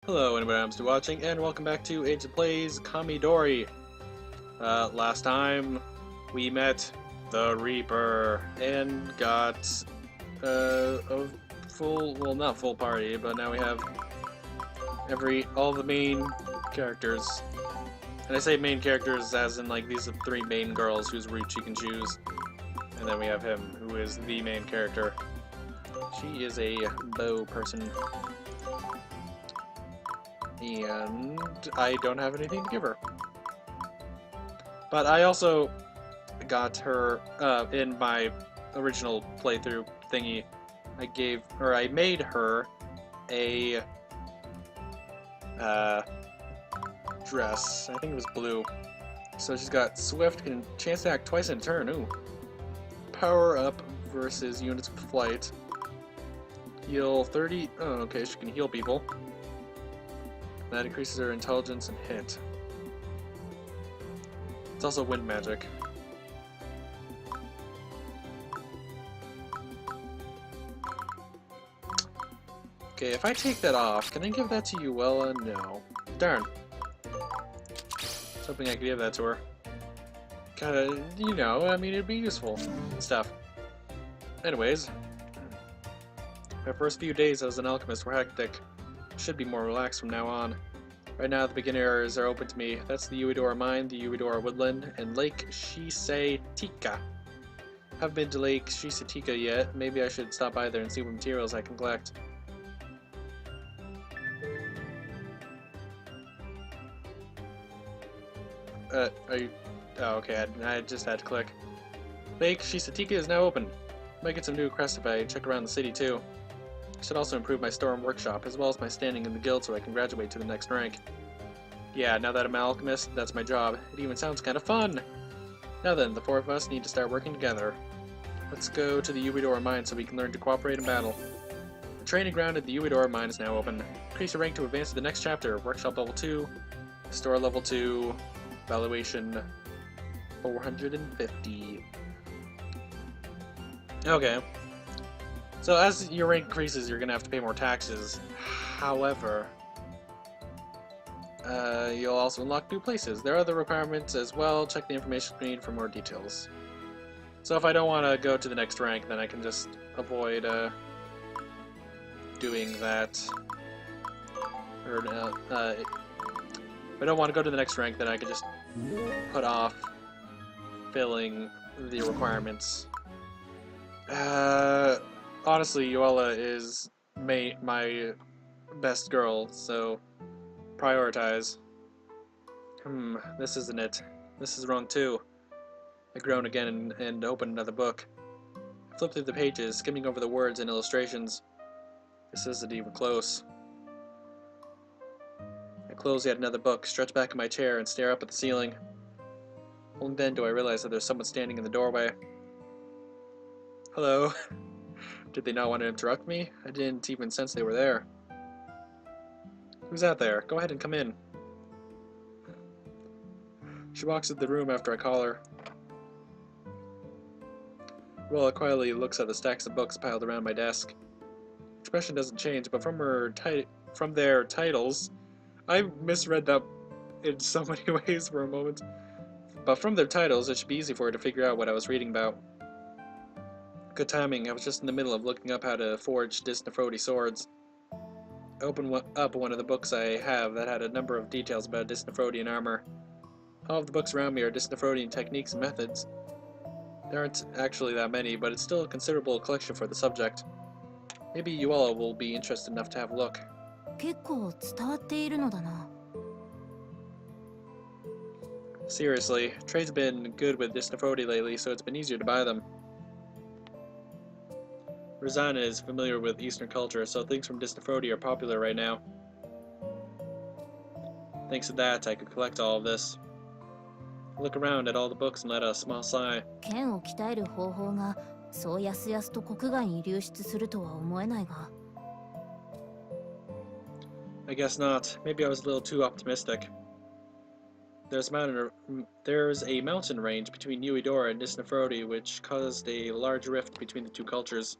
Hello, anybody I'm still watching, and welcome back to Age of Plays Kamidori. Last time we met the Reaper and got a full, well, not full party, but now we have all the main characters. And I say main characters as in like these are three main girls whose route she can choose, and then we have him who is the main character. She is a bow person. And I don't have anything to give her. But I also got her in my original playthrough thingy. I made her a dress. I think it was blue. So she's got swift, can chance to act twice in a turn. Ooh. Power up versus units with flight. Heal 30. Oh, okay, she can heal people. That increases her intelligence and hit. It's also wind magic. Okay, if I take that off, can I give that to Uella? No. Darn. I was hoping I could give that to her. Kinda, you know, I mean, it'd be useful and stuff. Anyways, my first few days as an alchemist were hectic. Should be more relaxed from now on. Right now, the beginner areas are open to me. That's the Uedora Mine, the Uedora Woodland, and Lake Shisetika. Haven't been to Lake Shisetika yet. Maybe I should stop by there and see what materials I can collect. Are you... Oh, okay, I just had to click. Lake Shisetika is now open. Might get some new quests if I check around the city, too. I should also improve my store and workshop, as well as my standing in the guild so I can graduate to the next rank. Yeah, now that I'm an alchemist, that's my job. It even sounds kind of fun! Now then, the four of us need to start working together. Let's go to the Uedora Mine so we can learn to cooperate in battle. The training ground at the Uedora Mine is now open. Increase your rank to advance to the next chapter. Workshop level 2, store level 2, valuation 450. Okay. So as your rank increases, you're going to have to pay more taxes. However, you'll also unlock new places. There are other requirements as well. Check the information screen for more details. So if I don't want to go to the next rank, then I can just avoid doing that. Or, if I don't want to go to the next rank, then I can just put off filling the requirements. Honestly, Uella is my best girl, so prioritize. This isn't it. This is wrong too. I groan again and open another book. I flip through the pages, skimming over the words and illustrations. This isn't even close. I close yet another book, stretch back in my chair, and stare up at the ceiling. Only then do I realize that there's someone standing in the doorway. Hello. Did they not want to interrupt me? I didn't even sense they were there. Who's out there? Go ahead and come in. She walks into the room after I call her. Uella quietly looks at the stacks of books piled around my desk. Expression doesn't change, but from their titles, I misread that in so many ways for a moment. But from their titles, it should be easy for her to figure out what I was reading about. Good timing, I was just in the middle of looking up how to forge Disnefrodi swords. I opened up one of the books I have that had a number of details about Disnefrodian armor. All of the books around me are Disnefrodian techniques and methods. There aren't actually that many, but it's still a considerable collection for the subject. Maybe Uella will be interested enough to have a look. 結構伝わっているのだな。 Seriously, trade's been good with Disnefrodi lately, so it's been easier to buy them. Rosanna is familiar with Eastern culture, so things from Disnefrodi are popular right now. Thanks to that, I could collect all of this. I look around at all the books and let out a small sigh. 剣を鍛える方法がそうやすやすと国外に流出するとは思えないが。 I guess not. Maybe I was a little too optimistic. There's a mountain range between Uedora and Disnefrodi which caused a large rift between the two cultures.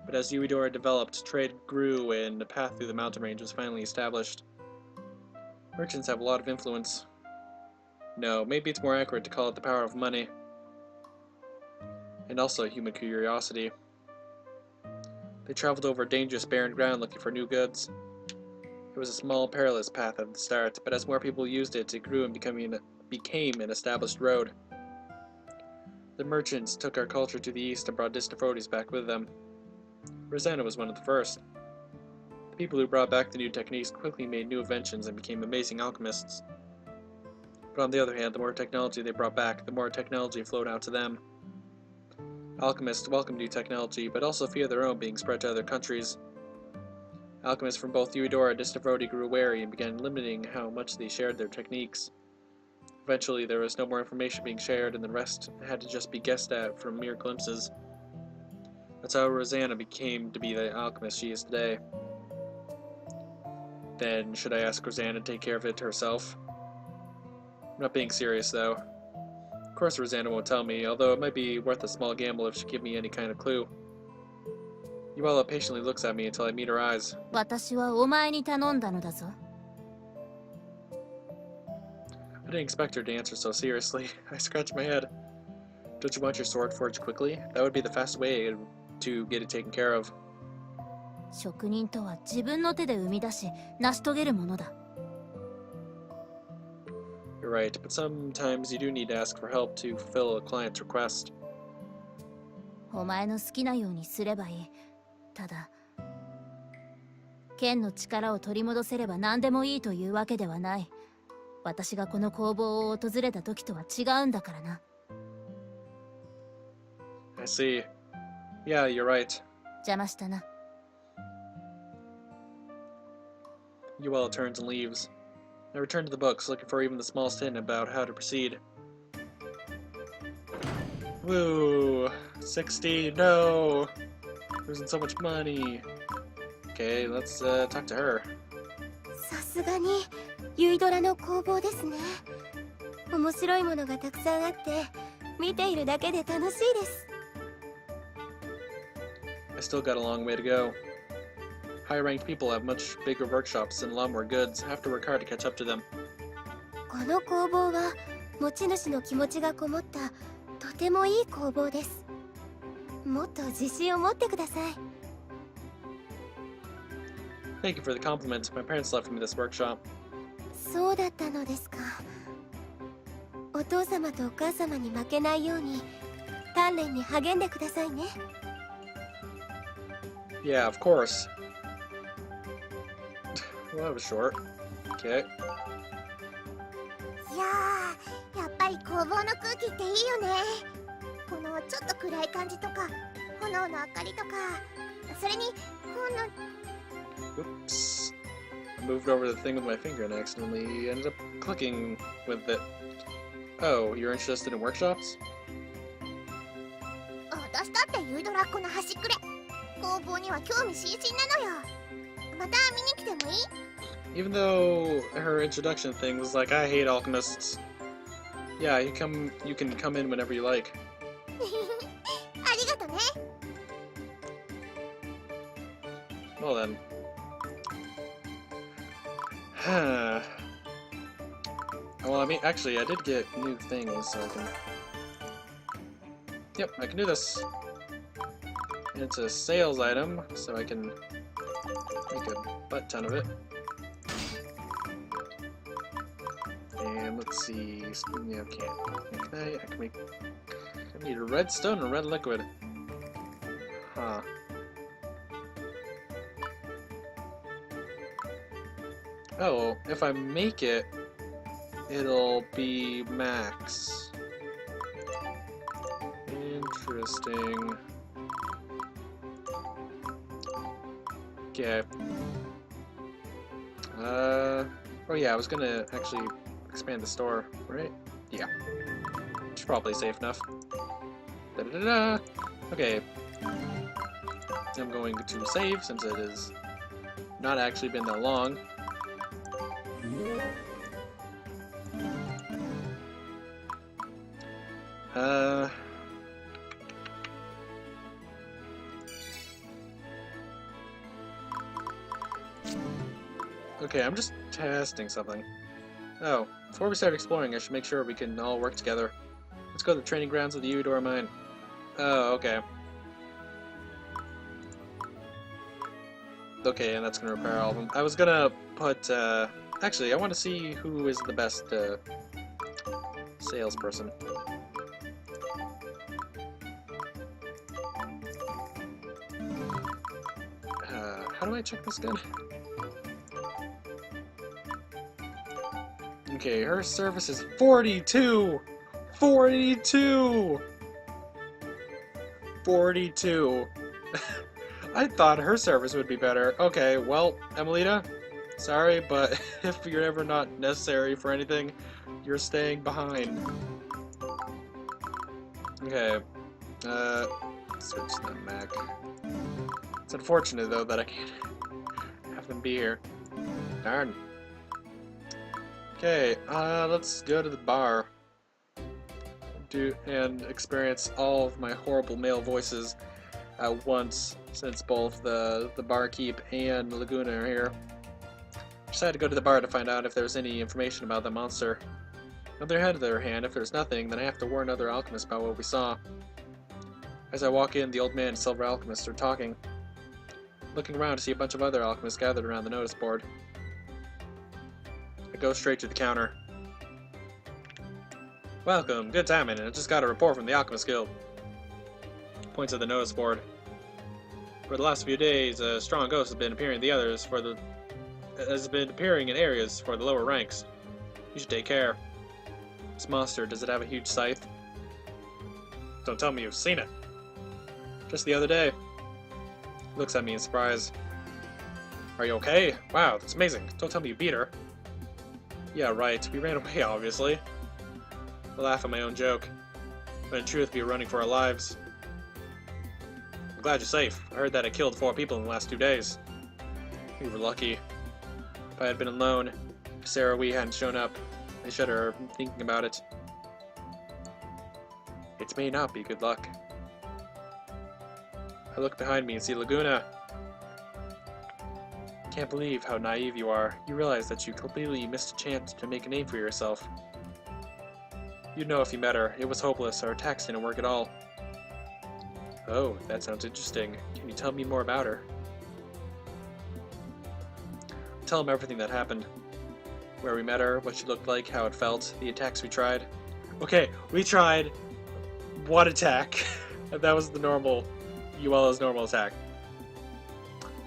But as Uedora developed, trade grew and a path through the mountain range was finally established. Merchants have a lot of influence. No, maybe it's more accurate to call it the power of money. And also human curiosity. They traveled over dangerous barren ground looking for new goods. It was a small, perilous path at the start, but as more people used it, it grew and became an established road. The merchants took our culture to the east and brought distant roadies back with them. Rosanna was one of the first. The people who brought back the new techniques quickly made new inventions and became amazing alchemists. But on the other hand, the more technology they brought back, the more technology flowed out to them. Alchemists welcomed new technology, but also feared their own being spread to other countries. Alchemists from both Uedora and Distavrodi grew wary and began limiting how much they shared their techniques. Eventually, there was no more information being shared, and the rest had to just be guessed at from mere glimpses. That's how Rosanna became to be the alchemist she is today. Then, should I ask Rosanna to take care of it herself? I'm not being serious, though. Of course Rosanna won't tell me, although it might be worth a small gamble if she gives me any kind of clue. Yuala patiently looks at me until I meet her eyes. 私はお前に頼んだのだぞ。I didn't expect her to answer so seriously. I scratched my head. Don't you want your sword forged quickly? That would be the fast way to get it taken care of. 職人とは自分の手で生み出し、成し遂げるものだ。You're right, but sometimes you do need to ask for help to fulfill a client's request. お前の好きなようにすればいい。ただ、剣の力を取り戻せれば何でもいいというわけではない。私がこの工房を訪れた時とは違うんだからな。I see. Yeah, you're right. 邪魔したな。Yuela turns and leaves. I return to the books, looking for even the smallest hint about how to proceed. Woo! 60, no! Losing so much money. Okay, let's talk to her. さすがにユイドラの工房ですね。面白いものがたくさんあって見ているだけで楽しいです。I still got a long way to go. High-ranked people have much bigger workshops and a lot more goods. I have to work hard to catch up to them. この工房は持ち主の気持ちがこもったとてもいい工房です。もっと自信を持ってください。Thank you for the compliment. My parents left me this workshop. そうだったのですか。お父様とお母様に負けないように鍛錬に励んでくださいね。Yeah, of course. Well, that was short. Okay. いやー、やっぱり工房の空気っていいよね。このちょっと暗い感じとか炎の明かりとか、それにこの Whoops. I moved over the thing with my finger and accidentally ended up clicking with it. Oh, you're interested in workshops? 私だってユイドラっ子の端くれ。工房には興味津々なのよ。また見に来てもいい？ Even though her introduction thing was like, I hate alchemists. Yeah, you can come in whenever you like. ありがとね。Well then. Well, I mean, actually, I did get new things, so I can... Yep, I can do this. And it's a sales item, so I can make a butt ton of it. And let's see... Yeah, I can make... I need a red stone and red liquid. Huh. Oh, if I make it, it'll be max. Interesting. Okay. Oh yeah, I was gonna actually expand the store, right? Yeah. It's probably safe enough. Da-da-da-da! Okay. I'm going to save since it has not actually been that long. Okay, I'm just testing something. Oh, before we start exploring, I should make sure we can all work together. Let's go to the training grounds of the Eudora mine. Oh, okay. Okay, and that's gonna repair all of them. I was gonna put, actually, I want to see who is the best, salesperson. How do I check this gun? Okay, her service is 42! 42! 42! I thought her service would be better. Okay, well, Emelita, sorry, but if you're ever not necessary for anything, you're staying behind. Okay, search the Mac. It's unfortunate, though, that I can't have them be here. Darn. Okay, let's go to the bar. And experience all of my horrible male voices at once, since both the barkeep and Laguna are here. Decided to go to the bar to find out if there's any information about the monster. On the other hand, if there's nothing, then I have to warn other alchemists about what we saw. As I walk in, the old man and Silver Alchemist are talking. Looking around to see a bunch of other alchemists gathered around the notice board. I go straight to the counter. Welcome, good timing, I just got a report from the Alchemist Guild. Points at the notice board. For the last few days, a strong ghost has been appearing in areas for the lower ranks. You should take care. This monster, does it have a huge scythe? Don't tell me you've seen it. Just the other day. Looks at me in surprise. Are you okay? Wow, that's amazing. Don't tell me you beat her. Yeah, right. We ran away, obviously. I laugh at my own joke. But in truth, we were running for our lives. I'm glad you're safe. I heard that it killed 4 people in the last 2 days. We were lucky. If I had been alone, if Sarah Wee hadn't shown up, I shudder thinking about it. It may not be good luck. I look behind me and see Laguna. Can't believe how naive you are. You realize that you completely missed a chance to make a name for yourself. You'd know if you met her. It was hopeless. Our attacks didn't work at all. Oh, that sounds interesting. Can you tell me more about her? Tell him everything that happened. Where we met her, what she looked like, how it felt, the attacks we tried. Okay, we tried one attack. That was the normal, Uella's normal attack.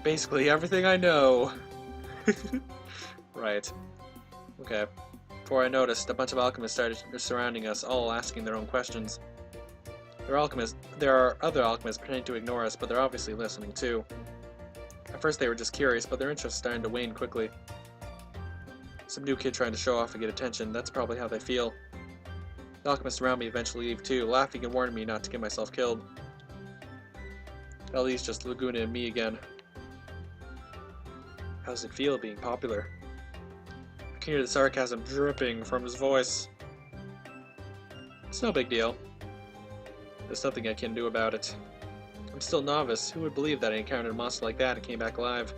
Basically everything I know. Right. Okay. Before I noticed, a bunch of alchemists started surrounding us, all asking their own questions. There are other alchemists pretending to ignore us, but they're obviously listening too. At first they were just curious, but their interest is starting to wane quickly. Some new kid trying to show off and get attention, that's probably how they feel. The alchemists around me eventually leave too, laughing and warning me not to get myself killed. At least just Laguna and me again. How does it feel being popular? I can hear the sarcasm dripping from his voice. It's no big deal. There's nothing I can do about it. I'm still a novice. Who would believe that I encountered a monster like that and came back alive?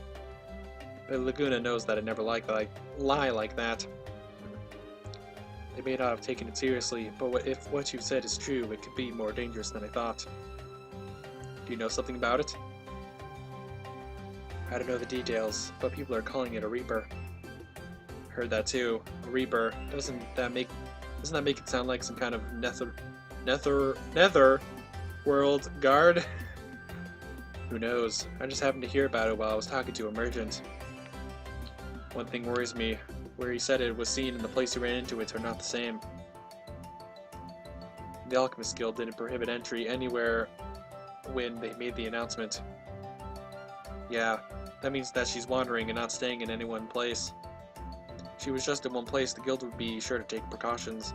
But Laguna knows that I never lie like that. They may not have taken it seriously, but if what you've said is true, it could be more dangerous than I thought. Do you know something about it? I don't know the details, but people are calling it a Reaper. Heard that too. A Reaper. Doesn't that make it sound like some kind of nether world guard? Who knows? I just happened to hear about it while I was talking to a merchant. One thing worries me. Where he said it was seen and the place he ran into it are not the same. The Alchemist Guild didn't prohibit entry anywhere when they made the announcement. Yeah, that means that she's wandering and not staying in any one place. If she was just in one place, the guild would be sure to take precautions.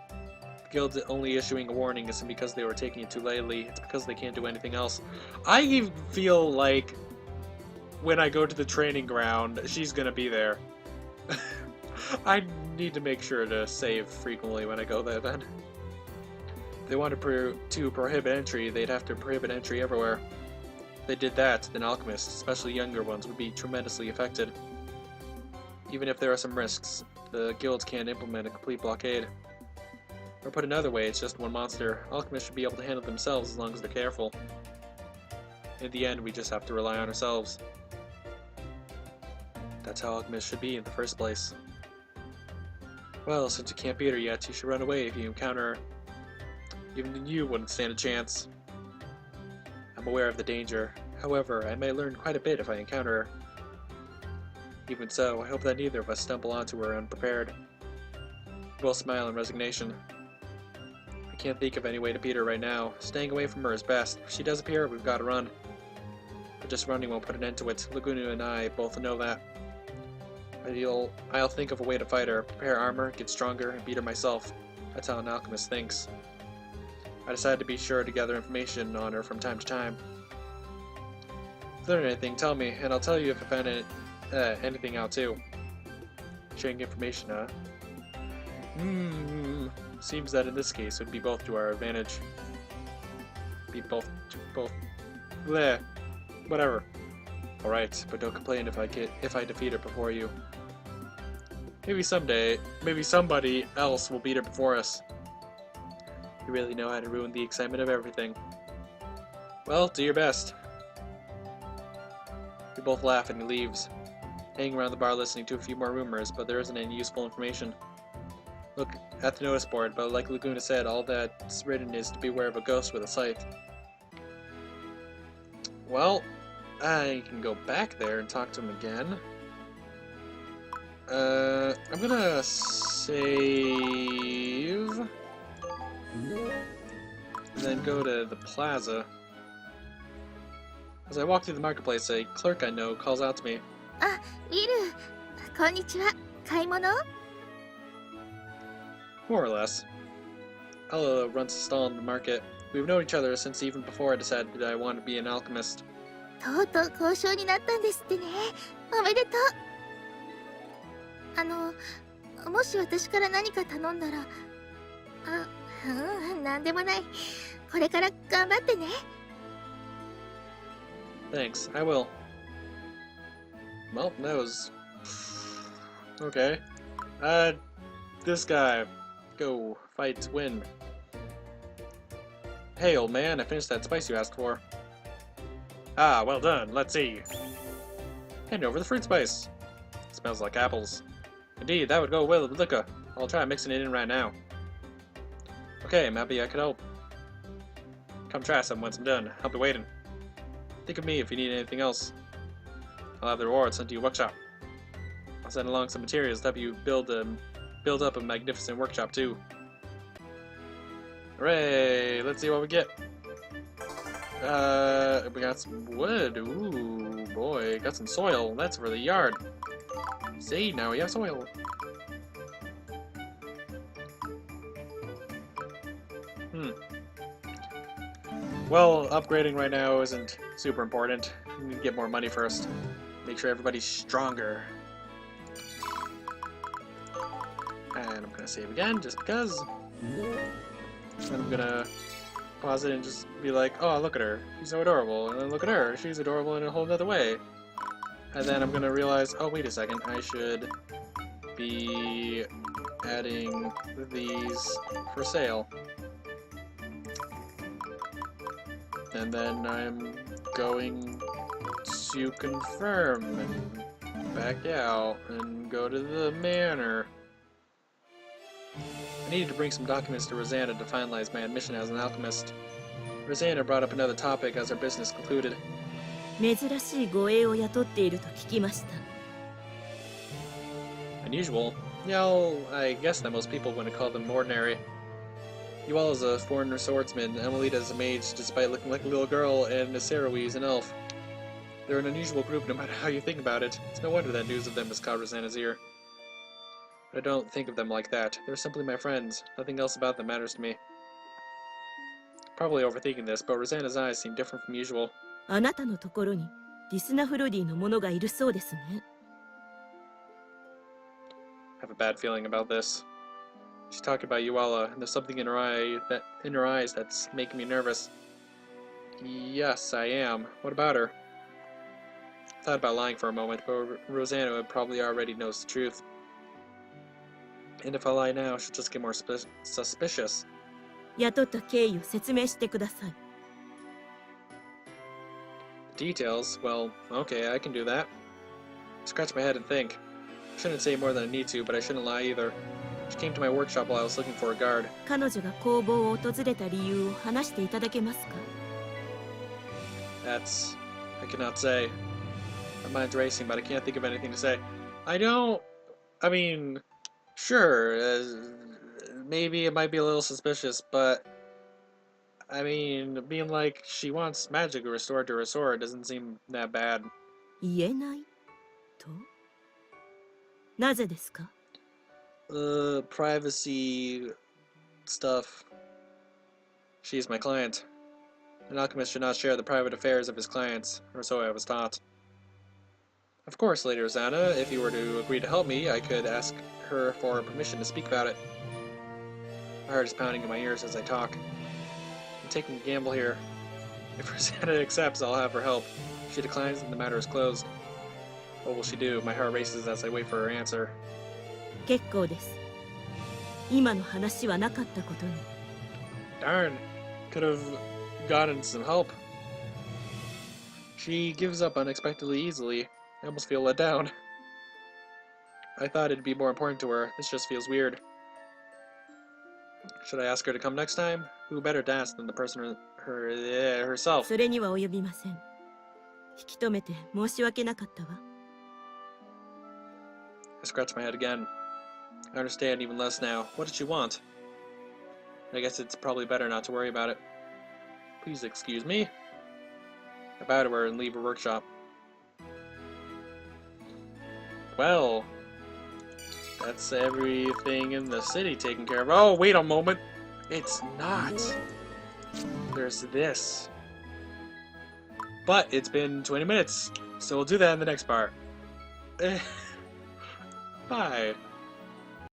The guild only issuing a warning isn't because they were taking it too lightly, it's because they can't do anything else. I even feel like when I go to the training ground, she's gonna be there. I need to make sure to save frequently when I go there then. If they wanted to prohibit entry, they'd have to prohibit entry everywhere. If they did that, then alchemists, especially younger ones, would be tremendously affected. Even if there are some risks, the guilds can't implement a complete blockade. Or put another way, it's just one monster. Alchemists should be able to handle themselves as long as they're careful. In the end, we just have to rely on ourselves. That's how alchemists should be in the first place. Well, since you can't beat her yet, you should run away if you encounter her. Even you wouldn't stand a chance. I'm aware of the danger. However, I may learn quite a bit if I encounter her. Even so, I hope that neither of us stumble onto her unprepared. We both smile in resignation. I can't think of any way to beat her right now. Staying away from her is best. If she does appear, we've got to run. But just running won't put an end to it. Laguna and I both know that. I'll think of a way to fight her, prepare armor, get stronger, and beat her myself. That's how an alchemist thinks. I decided to be sure to gather information on her from time to time. If you learn anything, tell me, and I'll tell you if I found anything out too. Sharing information, huh? Seems that in this case it would be both to our advantage. Bleh. Whatever. Alright, but don't complain if I defeat her before you. Maybe someday, maybe somebody else will beat her before us. You really know how to ruin the excitement of everything. Well, do your best. We both laugh and he leaves. Hanging around the bar listening to a few more rumors, but there isn't any useful information. Look at the notice board, but like Laguna said, all that's written is to beware of a ghost with a scythe. Well, I can go back there and talk to him again. I'm gonna save, and then go to the plaza. As I walk through the marketplace, a clerk I know calls out to me. あ、ウィル、こんにちは。買い物？ More or less. Ella runs a stall in the market. We've known each other since even before I decided that I wanted to be an alchemist. とうとう交渉になったんですってね。おめでとう。もし私から何か頼んだら、なんでもない。これから頑張ってね。Thanks, I will. Well, that was... okay. This guy. Go, fight, win. Hey, old man, I finished that spice you asked for. Ah, well done. Let's see. Hand over the fruit spice. Smells like apples. Indeed, that would go well with liquor. I'll try mixing it in right now. Okay, I'm happy I could help. Come try some once I'm done. I'll be waiting. Think of me if you need anything else. I'll have the reward sent to your workshop. I'll send along some materials to help you build up a magnificent workshop too. Hooray! Let's see what we get. We got some wood. Ooh, boy, got some soil. That's for the yard. See, now we have soil. Well, upgrading right now isn't super important. We need to get more money first. Make sure everybody's stronger. And I'm gonna save again, just because. And I'm gonna pause it and just be like, oh, look at her. She's so adorable. And then look at her. She's adorable in a whole other way. And then I'm gonna realize, oh, wait a second. I should be adding these for sale. And then I'm going to confirm and back out and go to the manor. I needed to bring some documents to Rosanna to finalize my admission as an alchemist. Rosanna brought up another topic as our business concluded. 珍しい護衛を雇っていると聞きました。 Unusual? Yeah, well, I guess that most people wouldn't call them ordinary. Yuval is a foreigner swordsman, Emelita is a mage despite looking like a little girl, and Nasarawi is an elf. They're an unusual group no matter how you think about it. It's no wonder that news of them has caught Rosanna's ear. But I don't think of them like that. They're simply my friends. Nothing else about them matters to me. Probably overthinking this, but Rosanna's eyes seem different from usual. あなたのところにリスナフロディの者がいるそうですね。 I have a bad feeling about this. She's talking about Yuala, and there's something in her eyes that's making me nervous. Yes, I am. What about her? thought about lying for a moment, but Rosanna would probably already knows the truth. And if I lie now, she'll just get more suspicious. 雇った経緯を説明してください。 Details? Well, okay, I can do that. Scratch my head and think. Shouldn't say more than I need to, but I shouldn't lie either. She came to my workshop while I was looking for a guard. 彼女が工房を訪れた理由を話していただけますか？ That's... I cannot say. My mind's racing, but I can't think of anything to say. I don't... I mean... Sure, maybe it might be a little suspicious, but... I mean, being like she wants magic restored to her sword doesn't seem that bad. 言えないと？なぜですか？ Privacy... stuff. She's my client. An alchemist should not share the private affairs of his clients, or so I was taught. Of course, Lady Rosanna, if you were to agree to help me, I could ask her for permission to speak about it. My heart is pounding in my ears as I talk. I'm taking a gamble here. If Rosanna accepts, I'll have her help. If she declines, then the matter is closed. What will she do? My heart races as I wait for her answer. 結構です。今の話はなかったことに。 Darn, could have gotten some help. She gives up unexpectedly easily. I almost feel let down. I thought it'd be more important to her. This just feels weird. Should I ask her to come next time? Who better to ask than the person herself? それには及びません。引き止めて申し訳なかったわ。 I scratch my head again. I understand even less now. What did she want? I guess it's probably better not to worry about it. Please excuse me. I bow to her and leave her workshop. Well, that's everything in the city taken care of. Oh, wait a moment. It's not. There's this. But it's been 20 minutes, so we'll do that in the next part. Bye.